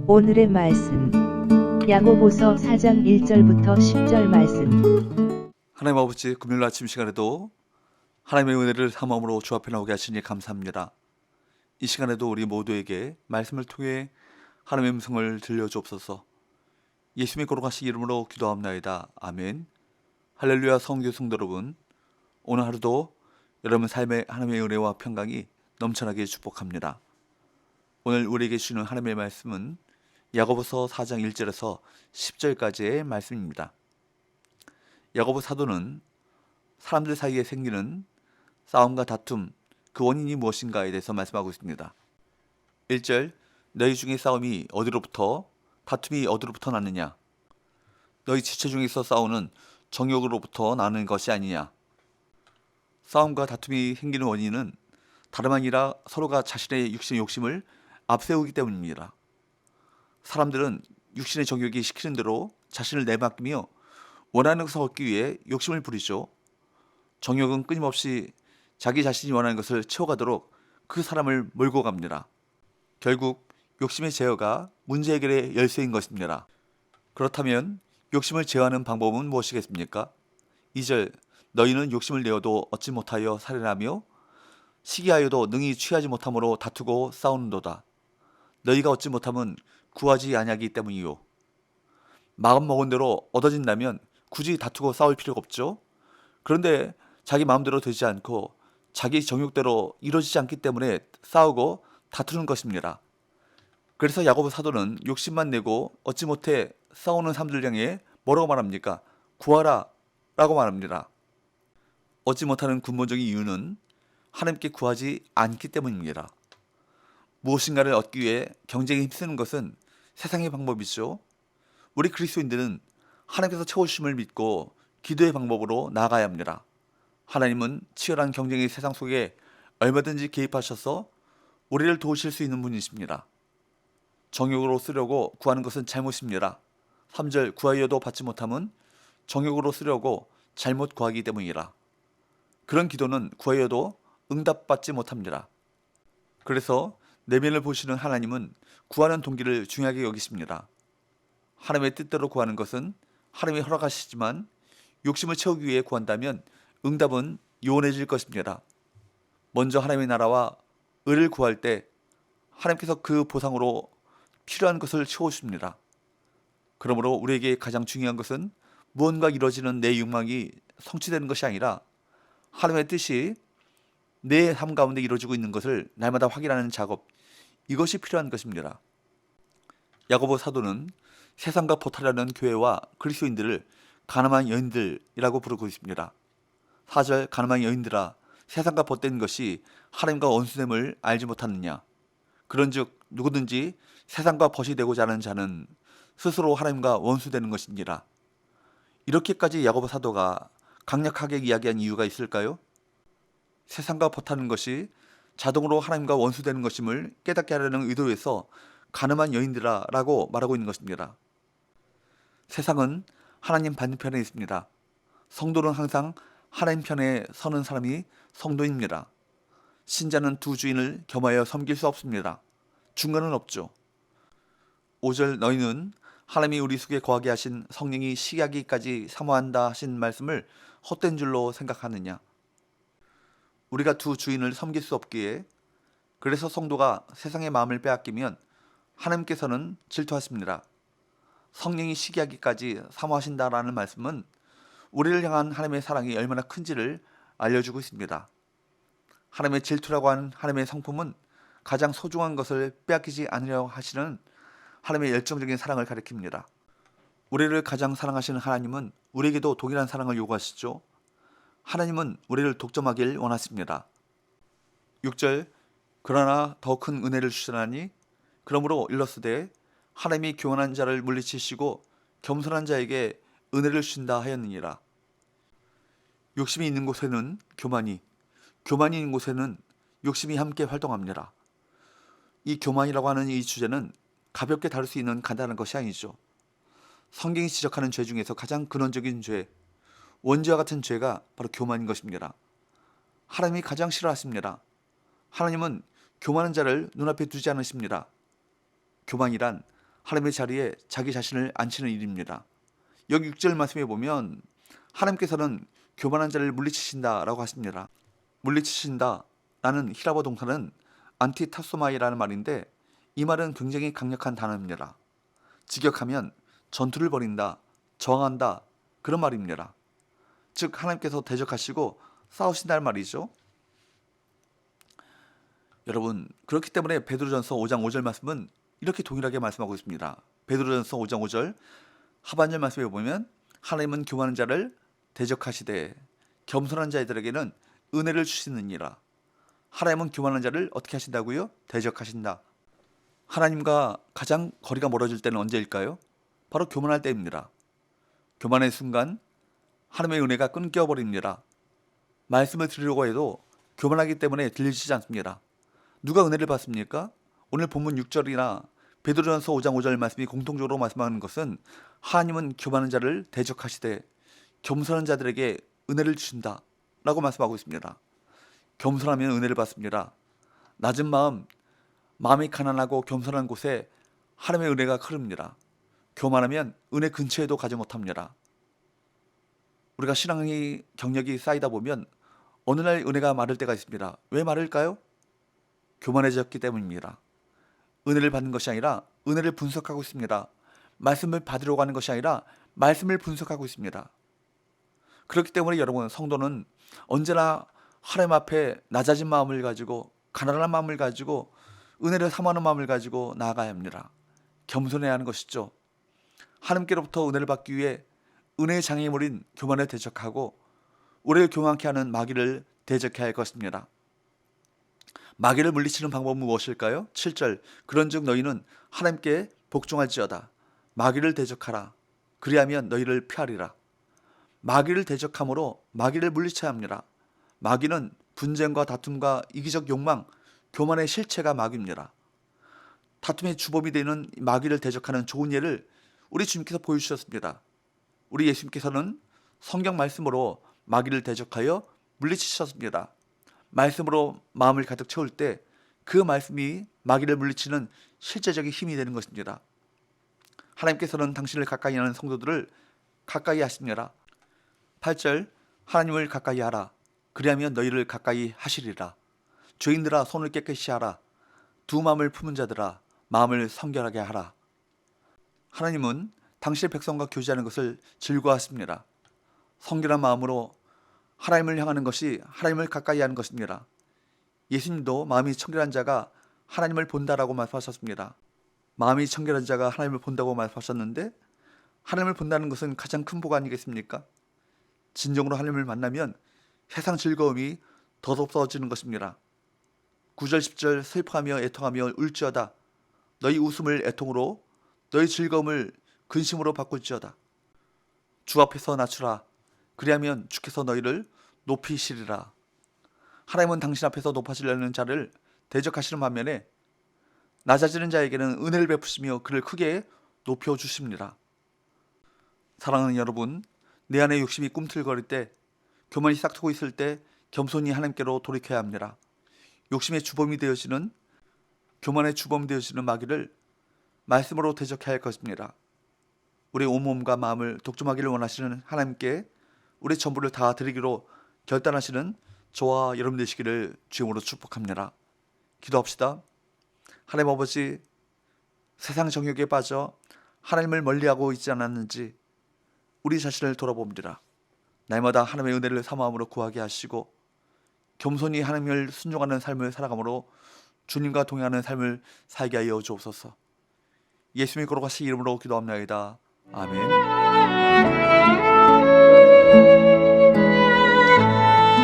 오늘의 말씀 야고보서 4장 1절부터 10절 말씀. 하나님 아버지, 금요일 아침 시간에도 하나님의 은혜를 삼엄으로 주 앞에 나오게 하시니 감사합니다. 이 시간에도 우리 모두에게 말씀을 통해 하나님의 음성을 들려주옵소서. 예수님의 거룩하신 이름으로 기도합나이다. 아멘. 할렐루야. 성교 성도 여러분, 오늘 하루도 여러분 삶에 하나님의 은혜와 평강이 넘쳐나게 축복합니다. 오늘 우리에게 주시는 하나님의 말씀은 야고보서 4장 1절에서 10절까지의 말씀입니다. 야고보 사도는 사람들 사이에 생기는 싸움과 다툼, 그 원인이 무엇인가에 대해서 말씀하고 있습니다. 1절, 너희 중에 싸움이 어디로부터, 다툼이 어디로부터 났느냐? 너희 지체 중에서 싸우는 정욕으로부터 나는 것이 아니냐? 싸움과 다툼이 생기는 원인은 다름 아니라 서로가 자신의 육신의 욕심을 앞세우기 때문입니다. 사람들은 육신의 정욕이 시키는 대로 자신을 내맡기며 원하는 것을 얻기 위해 욕심을 부리죠. 정욕은 끊임없이 자기 자신이 원하는 것을 채워가도록 그 사람을 몰고 갑니다. 결국 욕심의 제어가 문제 해결의 열쇠인 것입니다. 그렇다면 욕심을 제어하는 방법은 무엇이겠습니까? 2절, 너희는 욕심을 내어도 얻지 못하여 살인하며 시기하여도 능히 취하지 못함으로 다투고 싸우는도다. 너희가 얻지 못함은 구하지 아니하기 때문이요. 마음 먹은 대로 얻어진다면 굳이 다투고 싸울 필요가 없죠. 그런데 자기 마음대로 되지 않고 자기 정욕대로 이루어지지 않기 때문에 싸우고 다투는 것입니다. 그래서 야고보 사도는 욕심만 내고 얻지 못해 싸우는 사람들 향해 뭐라고 말합니까? 구하라 라고 말합니다. 얻지 못하는 근본적인 이유는 하나님께 구하지 않기 때문입니다. 무엇인가를 얻기 위해 경쟁에 힘쓰는 것은 세상의 방법이죠. 우리 그리스도인들은 하나님께서 채워주심을 믿고 기도의 방법으로 나아가야 합니다. 하나님은 치열한 경쟁의 세상 속에 얼마든지 개입하셔서 우리를 도우실 수 있는 분이십니다. 정욕으로 쓰려고 구하는 것은 잘못입니다. 3절, 구하여도 받지 못함은 정욕으로 쓰려고 잘못 구하기 때문이라. 그런 기도는 구하여도 응답받지 못합니다. 그래서 내면을 보시는 하나님은 구하는 동기를 중요하게 여기십니다. 하나님의 뜻대로 구하는 것은 하나님이 허락하시지만 욕심을 채우기 위해 구한다면 응답은 요원해질 것입니다. 먼저 하나님의 나라와 의를 구할 때 하나님께서 그 보상으로 필요한 것을 채워주십니다. 그러므로 우리에게 가장 중요한 것은 무언가 이루어지는 내 욕망이 성취되는 것이 아니라 하나님의 뜻이 내 삶 가운데 이루어지고 있는 것을 날마다 확인하는 작업, 이것이 필요한 것입니다. 야고보 사도는 세상과 포탈하는 교회와 그리스도인들을 가늠한 여인들이라고 부르고 있습니다. 4절, 가늠한 여인들아, 세상과 벗된 것이 하나님과 원수됨을 알지 못하느냐? 그런즉 누구든지 세상과 벗이 되고자 하는 자는 스스로 하나님과 원수되는 것이니라. 이렇게까지 야고보 사도가 강력하게 이야기한 이유가 있을까요? 세상과 벗하는 것이 자동으로 하나님과 원수되는 것임을 깨닫게 하려는 의도에서 가늠한 여인들아 라고 말하고 있는 것입니다. 세상은 하나님 반대편에 있습니다. 성도는 항상 하나님 편에 서는 사람이 성도입니다. 신자는 두 주인을 겸하여 섬길 수 없습니다. 중간은 없죠. 5절, 너희는 하나님이 우리 속에 거하게 하신 성령이 시기하기까지 사모한다 하신 말씀을 헛된 줄로 생각하느냐? 우리가 두 주인을 섬길 수 없기에, 그래서 성도가 세상의 마음을 빼앗기면 하나님께서는 질투하십니다. 성령이 시기하기까지 사모하신다라는 말씀은 우리를 향한 하나님의 사랑이 얼마나 큰지를 알려주고 있습니다. 하나님의 질투라고 하는 하나님의 성품은 가장 소중한 것을 빼앗기지 않으려 하시는 하나님의 열정적인 사랑을 가리킵니다. 우리를 가장 사랑하시는 하나님은 우리에게도 동일한 사랑을 요구하시죠. 하나님은 우리를 독점하길 원하십니다. 6절, 그러나 더 큰 은혜를 주시나니 그러므로 일러스되 하나님이 교만한 자를 물리치시고 겸손한 자에게 은혜를 주신다 하였느니라. 욕심이 있는 곳에는 교만이 있는 곳에는 욕심이 함께 활동합니다. 이 교만이라고 하는 이 주제는 가볍게 다룰 수 있는 간단한 것이 아니죠. 성경이 지적하는 죄 중에서 가장 근원적인 죄, 원죄와 같은 죄가 바로 교만인 것입니다. 하나님이 가장 싫어하십니다. 하나님은 교만한 자를 눈앞에 두지 않으십니다. 교만이란 하나님의 자리에 자기 자신을 앉히는 일입니다. 여기 6절 말씀에 보면 하나님께서는 교만한 자를 물리치신다라고 하십니다. 물리치신다 라는 히라보 동사는 안티타소마이라는 말인데 이 말은 굉장히 강력한 단어입니다. 직역하면 전투를 벌인다, 저항한다 그런 말입니다. 즉 하나님께서 대적하시고 싸우신다는 말이죠. 여러분, 그렇기 때문에 베드로전서 5장 5절 말씀은 이렇게 동일하게 말씀하고 있습니다. 베드로전서 5장 5절 하반절 말씀에 보면 하나님은 교만한 자를 대적하시되 겸손한 자들에게는 은혜를 주시느니라. 하나님은 교만한 자를 어떻게 하신다고요? 대적하신다. 하나님과 가장 거리가 멀어질 때는 언제일까요? 바로 교만할 때입니다. 교만의 순간 하나님의 은혜가 끊겨버립니다. 말씀을 드리려고 해도 교만하기 때문에 들리지 않습니다. 누가 은혜를 받습니까? 오늘 본문 6절이나 베드로전서 5장 5절 말씀이 공통적으로 말씀하는 것은 하나님은 교만한 자를 대적하시되 겸손한 자들에게 은혜를 주신다 라고 말씀하고 있습니다. 겸손하면 은혜를 받습니다. 낮은 마음이 가난하고 겸손한 곳에 하나님의 은혜가 흐릅니다. 교만하면 은혜 근처에도 가지 못합니다. 우리가 신앙의 경력이 쌓이다 보면 어느 날 은혜가 마를 때가 있습니다. 왜 마를까요? 교만해졌기 때문입니다. 은혜를 받는 것이 아니라 은혜를 분석하고 있습니다. 말씀을 받으려고 하는 것이 아니라 말씀을 분석하고 있습니다. 그렇기 때문에 여러분, 성도는 언제나 하나님 앞에 낮아진 마음을 가지고 가난한 마음을 가지고 은혜를 사모하는 마음을 가지고 나아가야 합니다. 겸손해야 하는 것이죠. 하나님께로부터 은혜를 받기 위해 은혜의 장애물인 교만을 대적하고 우리를 교만케 하는 마귀를 대적해야 할 것입니다. 마귀를 물리치는 방법은 무엇일까요? 7절 그런즉 너희는 하나님께 복종할지어다. 마귀를 대적하라. 그리하면 너희를 피하리라. 마귀를 대적함으로 마귀를 물리쳐야 합니다. 마귀는 분쟁과 다툼과 이기적 욕망, 교만의 실체가 마귀입니다. 다툼의 주범이 되는 마귀를 대적하는 좋은 예를 우리 주님께서 보여주셨습니다. 우리 예수님께서는 성경 말씀으로 마귀를 대적하여 물리치셨습니다. 말씀으로 마음을 가득 채울 때 그 말씀이 마귀를 물리치는 실제적인 힘이 되는 것입니다. 하나님께서는 당신을 가까이 하는 성도들을 가까이 하십니다. 8절 하나님을 가까이 하라. 그리하면 너희를 가까이 하시리라. 죄인들아 손을 깨끗이 하라. 두 마음을 품은 자들아 마음을 성결하게 하라. 하나님은 당신의 백성과 교제하는 것을 즐거워하십니다. 성결한 마음으로 하나님을 향하는 것이 하나님을 가까이 하는 것입니다. 예수님도 마음이 청결한 자가 하나님을 본다라고 말씀하셨습니다. 마음이 청결한 자가 하나님을 본다고 말씀하셨는데 하나님을 본다는 것은 가장 큰 복 아니겠습니까? 진정으로 하나님을 만나면 세상 즐거움이 덧없어지는 것입니다. 9절 10절 슬퍼하며 애통하며 울지어다. 너희 웃음을 애통으로 너희 즐거움을 근심으로 바꿀지어다. 주 앞에서 낮추라. 그리하면 주께서 너희를 높이시리라. 하나님은 당신 앞에서 높아지려는 자를 대적하시는 반면에 낮아지는 자에게는 은혜를 베푸시며 그를 크게 높여주십니다. 사랑하는 여러분, 내 안에 욕심이 꿈틀거릴 때, 교만이 싹트고 있을 때 겸손히 하나님께로 돌이켜야 합니다. 욕심의 주범이 되어지는, 교만의 주범이 되어지는 마귀를 말씀으로 대적해야 할 것입니다. 우리 온몸과 마음을 독점하기를 원하시는 하나님께 우리 전부를 다 드리기로 결단하시는 저와 여러분 되시기를 주님으로 축복합니다. 기도합시다. 하나님 아버지, 세상 정욕에 빠져 하나님을 멀리하고 있지 않았는지 우리 자신을 돌아봅니다. 날마다 하나님의 은혜를 사모함으로 구하게 하시고 겸손히 하나님을 순종하는 삶을 살아감으로 주님과 동행하는 삶을 살게 하여 주옵소서. 예수님의 거룩하신 이름으로 기도합나이다. 아멘.